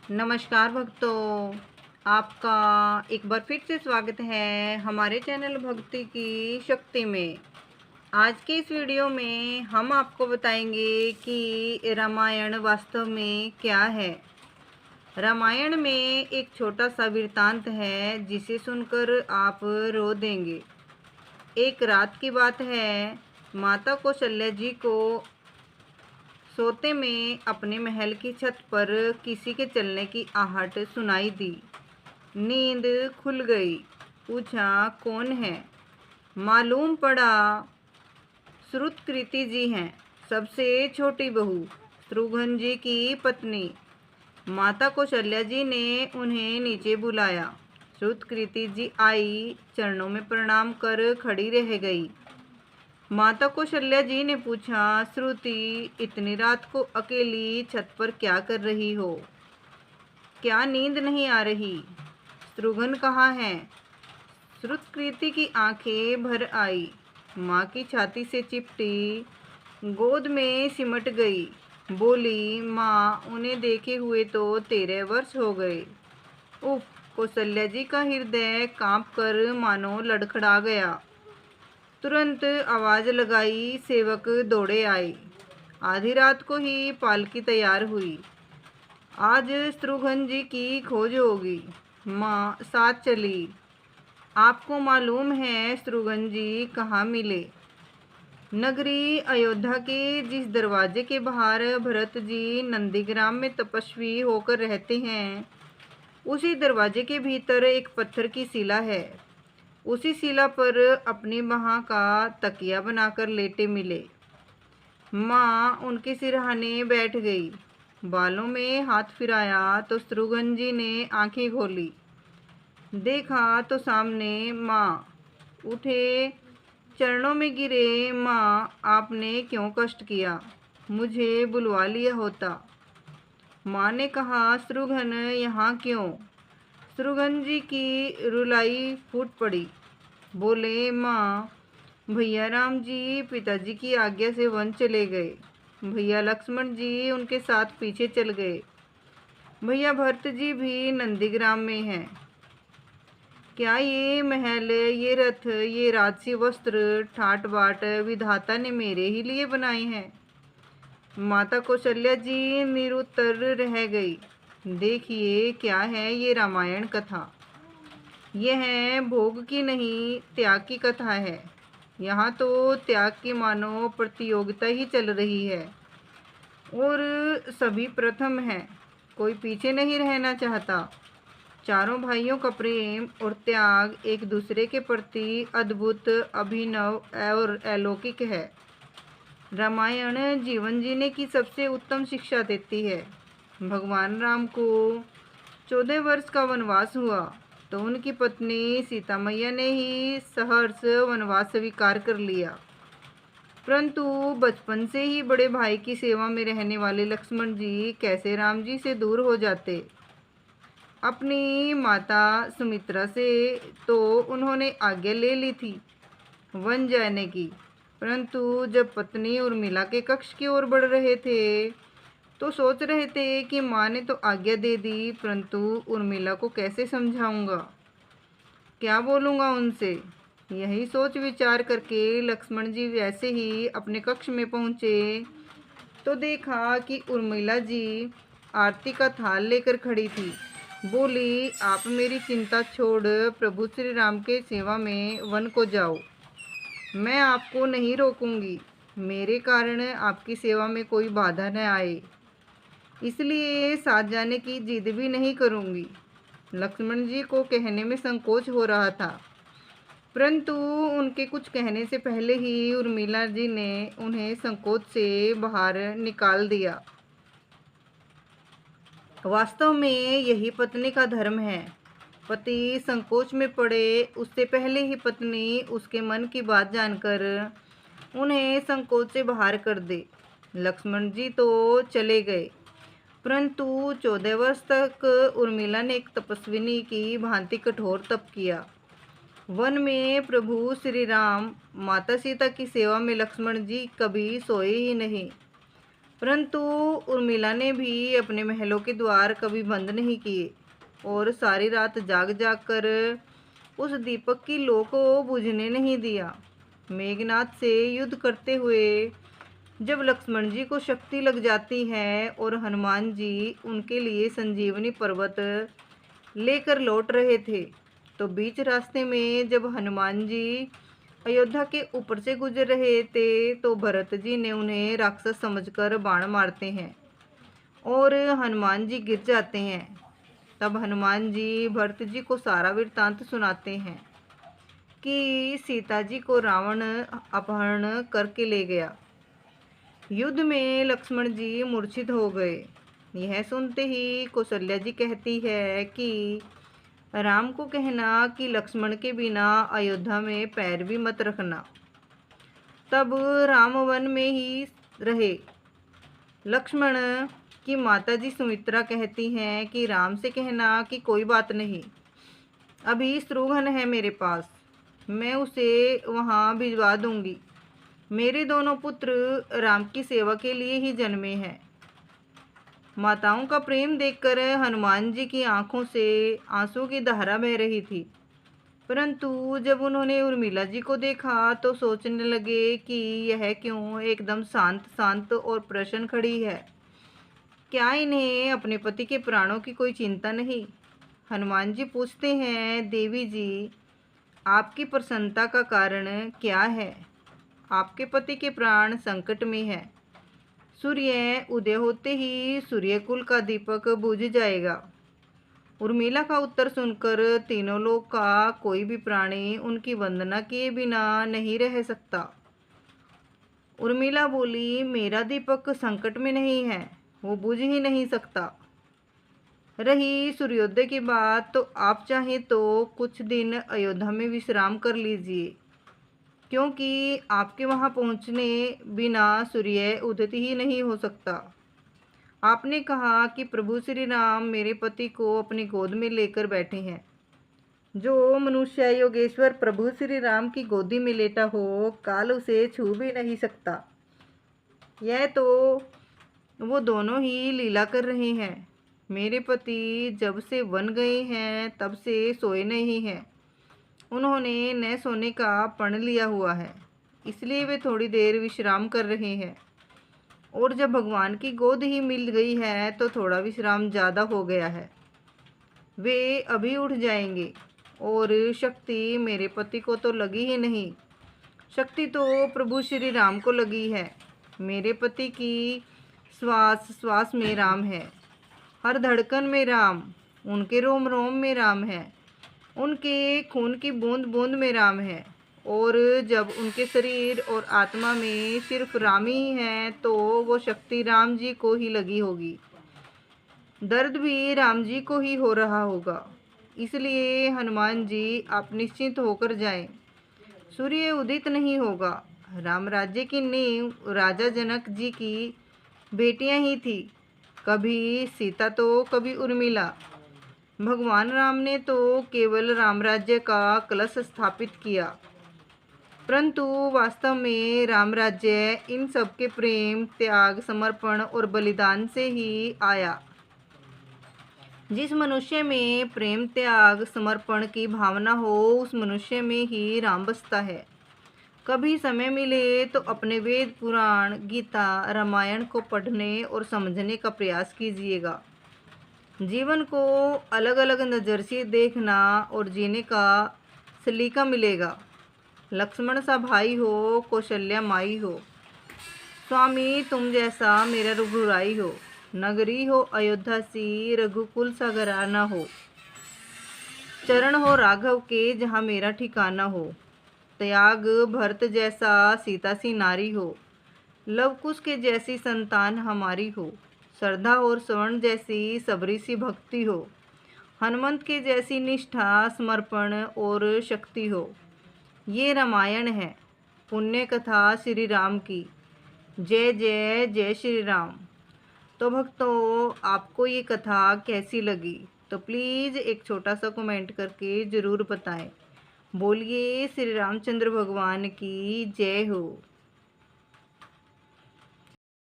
नमस्कार भक्तों, आपका एक बार फिर से स्वागत है हमारे चैनल भक्ति की शक्ति में। आज के इस वीडियो में हम आपको बताएंगे कि रामायण वास्तव में क्या है। रामायण में एक छोटा सा वृत्तांत है जिसे सुनकर आप रो देंगे। एक रात की बात है, माता कौशल्या जी को सोते में अपने महल की छत पर किसी के चलने की आहट सुनाई दी। नींद खुल गई। पूछा, कौन है? मालूम पड़ा श्रुतकृति जी हैं, सबसे छोटी बहू, शत्रुघ्न जी की पत्नी। माता कौशल्या जी ने उन्हें नीचे बुलाया। श्रुतकृति जी आई, चरणों में प्रणाम कर खड़ी रह गई। माता कौशल्या जी ने पूछा, श्रुति, इतनी रात को अकेली छत पर क्या कर रही हो? क्या नींद नहीं आ रही? शत्रुघ्न कहाँ है? श्रुतकृति की आंखें भर आई। माँ की छाती से चिपटी, गोद में सिमट गई। बोली, माँ, उन्हें देखे हुए तो 13 वर्ष हो गए। उफ! कौशल्या जी का हृदय कांप कर मानो लड़खड़ा गया। तुरंत आवाज लगाई, सेवक दौड़े आए। आधी रात को ही पालकी तैयार हुई। आज शत्रुघ्न जी की खोज होगी। माँ साथ चली। आपको मालूम है शत्रुघ्न जी कहाँ मिले? नगरी अयोध्या के जिस दरवाजे के बाहर भरत जी नंदीग्राम में तपस्वी होकर रहते हैं, उसी दरवाजे के भीतर एक पत्थर की शिला है। उसी शिला पर अपनी माँ का तकिया बनाकर लेटे मिले। माँ उनके सिरहाने बैठ गई। बालों में हाथ फिराया तो शत्रुघ्न जी ने आंखें खोली। देखा तो सामने माँ। उठे, चरणों में गिरे। माँ, आपने क्यों कष्ट किया? मुझे बुलवा लिया होता। माँ ने कहा, शत्रुघ्न यहाँ क्यों? शत्रुघ्न जी की रुलाई फूट पड़ी। बोले, माँ, भैया राम जी पिताजी की आज्ञा से वन चले गए। भैया लक्ष्मण जी उनके साथ पीछे चल गए। भैया भरत जी भी नंदीग्राम में हैं। क्या ये महल, ये रथ, ये राजसी वस्त्र ठाट बाट विधाता ने मेरे ही लिए बनाए हैं? माता कौशल्या जी निरुत्तर रह गई। देखिए, क्या है ये रामायण कथा। यह भोग की नहीं, त्याग की कथा है। यहाँ तो त्याग की मानो प्रतियोगिता ही चल रही है और सभी प्रथम है, कोई पीछे नहीं रहना चाहता। चारों भाइयों का प्रेम और त्याग एक दूसरे के प्रति अद्भुत, अभिनव और अलौकिक है। रामायण जीवन जीने की सबसे उत्तम शिक्षा देती है। भगवान राम को 14 वर्ष का वनवास हुआ तो उनकी पत्नी सीता मैया ने ही सहर्ष वनवास स्वीकार कर लिया। परंतु बचपन से ही बड़े भाई की सेवा में रहने वाले लक्ष्मण जी कैसे राम जी से दूर हो जाते। अपनी माता सुमित्रा से तो उन्होंने आज्ञा ले ली थी वन जाने की, परंतु जब पत्नी उर्मिला के कक्ष की ओर बढ़ रहे थे तो सोच रहे थे कि माँ ने तो आज्ञा दे दी, परंतु उर्मिला को कैसे समझाऊंगा, क्या बोलूँगा उनसे। यही सोच विचार करके लक्ष्मण जी वैसे ही अपने कक्ष में पहुँचे तो देखा कि उर्मिला जी आरती का थाल लेकर खड़ी थी। बोली, आप मेरी चिंता छोड़ प्रभु श्री राम के सेवा में वन को जाओ। मैं आपको नहीं रोकूंगी। मेरे कारण आपकी सेवा में कोई बाधा न आए, इसलिए साथ जाने की जिद भी नहीं करूंगी। लक्ष्मण जी को कहने में संकोच हो रहा था, परंतु उनके कुछ कहने से पहले ही उर्मिला जी ने उन्हें संकोच से बाहर निकाल दिया। वास्तव में यही पत्नी का धर्म है। पति संकोच में पड़े उससे पहले ही पत्नी उसके मन की बात जानकर उन्हें संकोच से बाहर कर दे। लक्ष्मण जी तो चले गए, परंतु 14 वर्ष तक उर्मिला ने एक तपस्विनी की भांति कठोर तप किया। वन में प्रभु श्री राम, माता सीता की सेवा में लक्ष्मण जी कभी सोए ही नहीं। परंतु उर्मिला ने भी अपने महलों के द्वार कभी बंद नहीं किए और सारी रात जाग जाग कर उस दीपक की लौ को बुझने नहीं दिया। मेघनाथ से युद्ध करते हुए जब लक्ष्मण जी को शक्ति लग जाती है और हनुमान जी उनके लिए संजीवनी पर्वत लेकर लौट रहे थे, तो बीच रास्ते में जब हनुमान जी अयोध्या के ऊपर से गुजर रहे थे, तो भरत जी ने उन्हें राक्षस समझकर बाण मारते हैं और हनुमान जी गिर जाते हैं। तब हनुमान जी भरत जी को सारा वृत्तांत सुनाते हैं कि सीता जी को रावण अपहरण करके ले गया। युद्ध में लक्ष्मण जी मूर्छित हो गए। यह सुनते ही कौशल्या जी कहती है कि राम को कहना कि लक्ष्मण के बिना अयोध्या में पैर भी मत रखना। तब राम वन में ही रहे। लक्ष्मण की माता जी सुमित्रा कहती हैं कि राम से कहना कि कोई बात नहीं, अभी शत्रुघ्न है मेरे पास, मैं उसे वहाँ भिजवा दूंगी। मेरे दोनों पुत्र राम की सेवा के लिए ही जन्मे हैं। माताओं का प्रेम देखकर हनुमान जी की आंखों से आंसू की धारा बह रही थी, परंतु जब उन्होंने उर्मिला जी को देखा तो सोचने लगे कि यह क्यों एकदम शांत शांत और प्रसन्न खड़ी है। क्या इन्हें अपने पति के प्राणों की कोई चिंता नहीं? हनुमान जी पूछते हैं, देवी जी, आपकी प्रसन्नता का कारण क्या है? आपके पति के प्राण संकट में है। सूर्य उदय होते ही सूर्यकुल का दीपक बुझ जाएगा। उर्मिला का उत्तर सुनकर तीनों लोक का कोई भी प्राणी उनकी वंदना किए बिना नहीं रह सकता। उर्मिला बोली, मेरा दीपक संकट में नहीं है, वो बुझ ही नहीं सकता। रही सूर्योदय की बात, तो आप चाहें तो कुछ दिन अयोध्या में विश्राम कर लीजिए, क्योंकि आपके वहाँ पहुँचने बिना सूर्य उदित ही नहीं हो सकता। आपने कहा कि प्रभु श्री राम मेरे पति को अपनी गोद में लेकर बैठे हैं। जो मनुष्य योगेश्वर प्रभु श्री राम की गोदी में लेटा हो, काल उसे छू भी नहीं सकता। यह तो वो दोनों ही लीला कर रहे हैं। मेरे पति जब से वन गए हैं तब से सोए नहीं हैं। उन्होंने न सोने का प्रण लिया हुआ है, इसलिए वे थोड़ी देर विश्राम कर रहे हैं। और जब भगवान की गोद ही मिल गई है तो थोड़ा विश्राम ज़्यादा हो गया है। वे अभी उठ जाएंगे। और शक्ति मेरे पति को तो लगी ही नहीं, शक्ति तो प्रभु श्री राम को लगी है। मेरे पति की श्वास श्वास में राम है, हर धड़कन में राम, उनके रोम रोम में राम है, उनके खून की बूंद बूंद में राम है। और जब उनके शरीर और आत्मा में सिर्फ राम ही है तो वो शक्ति राम जी को ही लगी होगी, दर्द भी राम जी को ही हो रहा होगा। इसलिए हनुमान जी आप निश्चिंत होकर जाएं, सूर्य उदित नहीं होगा। राम राज्य की नींव राजा जनक जी की बेटियां ही थी, कभी सीता तो कभी उर्मिला। भगवान राम ने तो केवल राम राज्य का कलश स्थापित किया, परंतु वास्तव में राम राज्य इन सब के प्रेम, त्याग, समर्पण और बलिदान से ही आया। जिस मनुष्य में प्रेम, त्याग, समर्पण की भावना हो, उस मनुष्य में ही राम बसता है। कभी समय मिले तो अपने वेद, पुराण, गीता, रामायण को पढ़ने और समझने का प्रयास कीजिएगा। जीवन को अलग अलग नज़र से देखना और जीने का सलीका मिलेगा। लक्ष्मण सा भाई हो, कौशल्या माई हो, स्वामी तुम जैसा मेरा रघुराई हो, नगरी हो अयोध्या सी, रघुकुल सा घराना हो, चरण हो राघव के जहाँ मेरा ठिकाना हो, त्याग भरत जैसा सीता सी नारी हो, लव कुश के जैसी संतान हमारी हो, श्रद्धा और स्वर्ण जैसी सबरी सी भक्ति हो, हनुमंत के जैसी निष्ठा, समर्पण और शक्ति हो। ये रामायण है, पुण्य कथा श्री राम की। जय जय जय श्री राम। तो भक्तों, आपको ये कथा कैसी लगी तो प्लीज़ एक छोटा सा कमेंट करके ज़रूर बताएं। बोलिए श्री रामचंद्र भगवान की जय हो।